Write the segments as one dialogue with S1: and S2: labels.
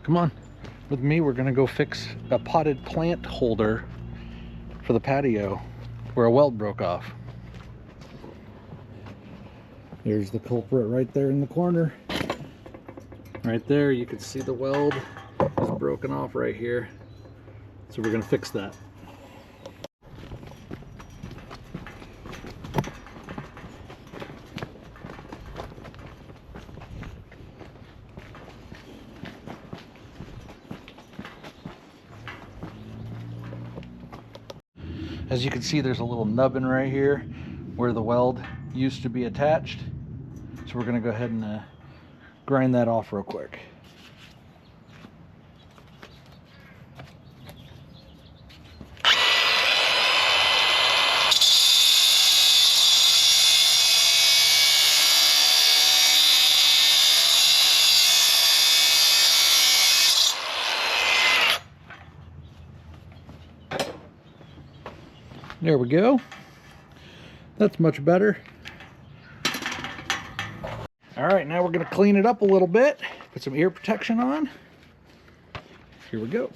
S1: Come on with me. We're gonna go fix a potted plant holder for the patio where a weld broke off. There's the culprit right there in the corner. Right there, you can see the weld is broken off right here. So we're gonna fix that. As you can see, there's a little nubbin right here where the weld used to be attached. So we're gonna go ahead and grind that off real quick. There we go. That's much better. All right, now we're gonna clean it up a little bit, put some ear protection on. Here we go.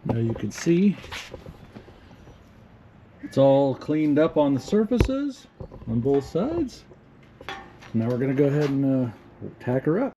S1: Now you can see it's all cleaned up on the surfaces on both sides. Now we're going to go ahead and tack her up.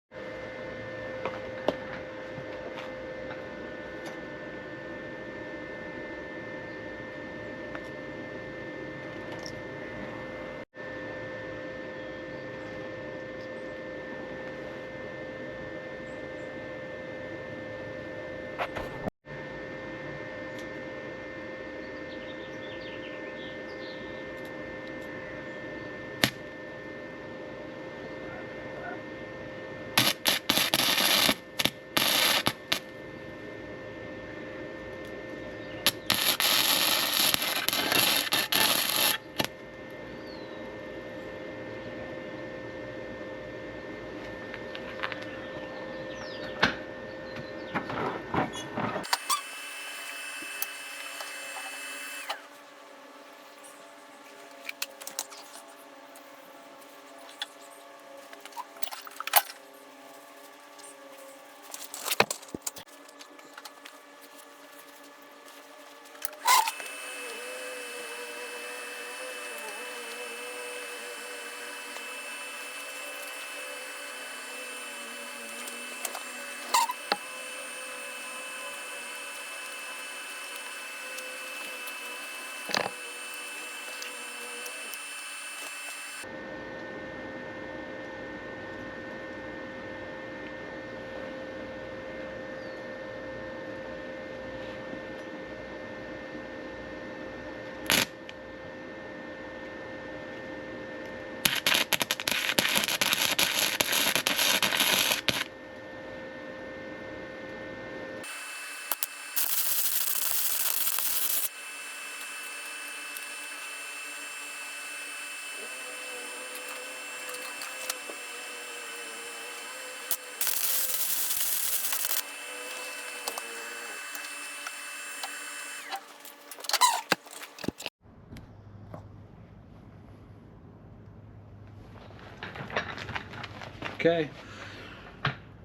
S1: Okay,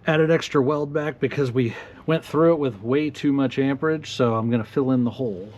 S1: added extra weld back because we went through it with way too much amperage, so I'm going to fill in the hole.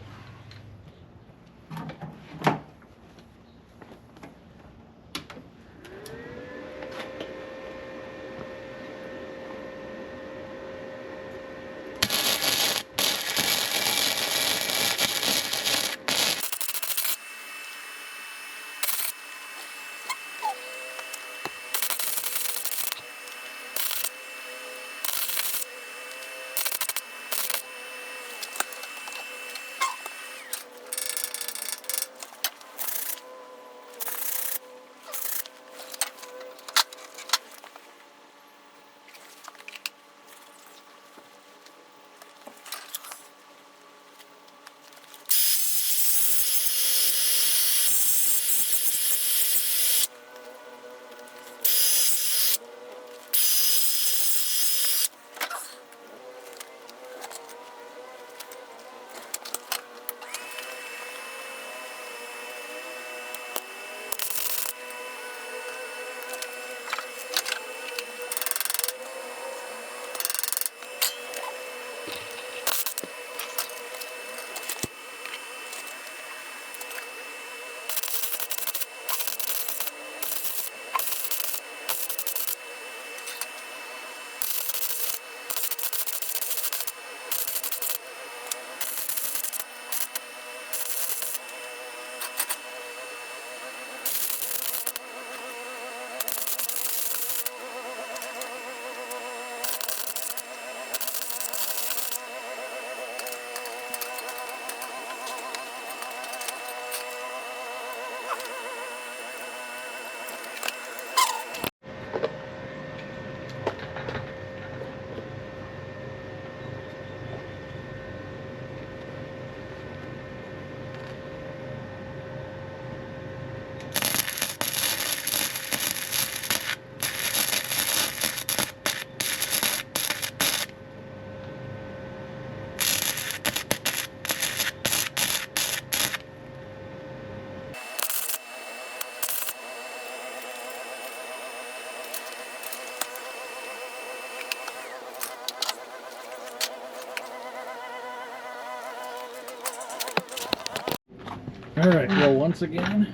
S1: Alright, well, once again,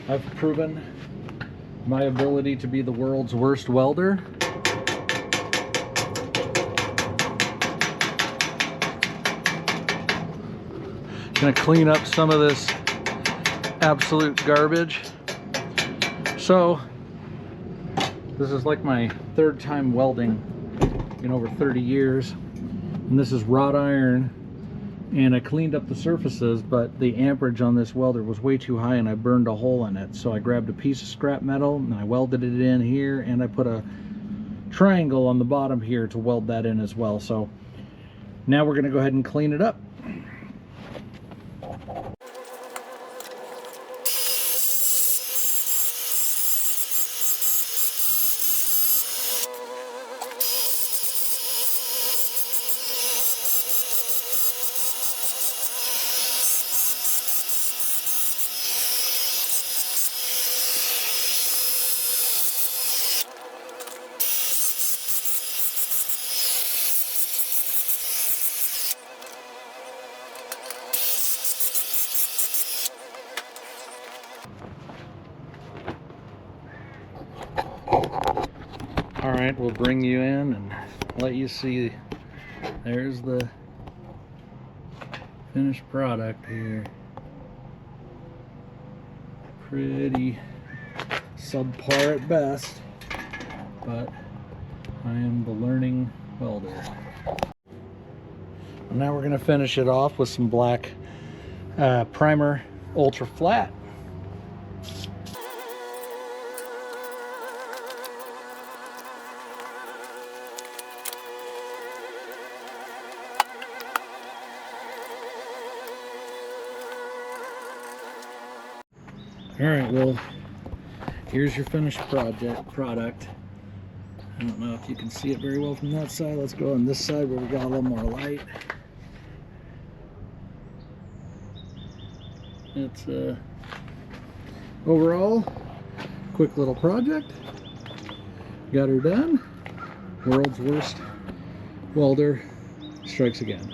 S1: I've proven my ability to be the world's worst welder. Gonna clean up some of this absolute garbage. So, this is like my third time welding in over 30 years. And this is wrought iron. And I cleaned up the surfaces, but the amperage on this welder was way too high and I burned a hole in it. So I grabbed a piece of scrap metal and I welded it in here, and I put a triangle on the bottom here to weld that in as well. So now we're gonna go ahead and clean it up. Alright, we'll bring you in and let you see. There's the finished product here. Pretty subpar at best, but I am the learning welder. And now we're going to finish it off with some black primer ultra flat. Alright, well, here's your finished product. I don't know if you can see it very well from that side. Let's go on this side where we got a little more light. It's overall, quick little project. Got her done. World's worst welder strikes again.